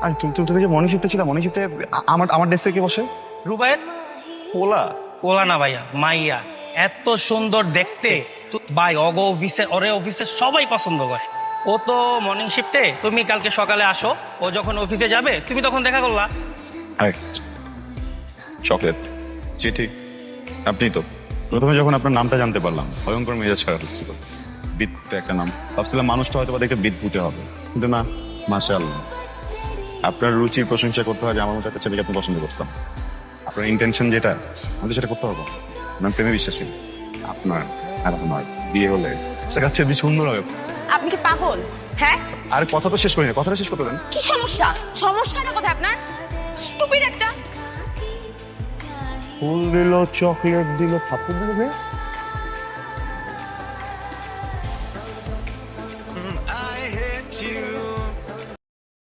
আর তুমি যে মর্নিং শিফটে ছিল, মর্নিং শিফটে আমার ডেস্কে কে বসে? রুবায়েত? ওলা? ওলা না ভাইয়া, মাইয়া। এত সুন্দর দেখতে ভাই, ওরে অফিসে সবাই পছন্দ করে। ও তো মর্নিং শিফটে, তুমি কালকে সকালে আসো, ও যখন অফিসে যাবে তুমি তখন দেখা করলা। চকলেট চিঠি আপনি তো প্রথমে যখন আপনার নামটা জানতে পারলাম ভয়ঙ্কর মেজাজ খারাপ হচ্ছিল। বিদ্যুৎ একটা নাম, ভাবছিলাম মানুষটা হয়তো বা দেখে বিদ্যুতে হবে, কিন্তু না। মাশাআল্লাহ, আপনার রুচির প্রশংসা করতে হয় যে আমার মতো একটা ছেলেকে আপনি পছন্দ করতাম। আপনার ইন্টেনশন যেটা, আমাদের সেটা করতে হবে। আপনার প্রেমে বিশ্বাসী আপনার আর আমার বিয়ে হলে কাছে বেশি সুন্দর হবে। আপনি কি পাগল? হ্যাঁ, আর কথা তো শেষ করি না, কথাটা শেষ করতে দেন। কি সমস্যা? সমস্যাটা কোথায় আপনার? স্টুপিড একটা। ফুল দিল, চকলেট দিল, থাপ্পড় দিল।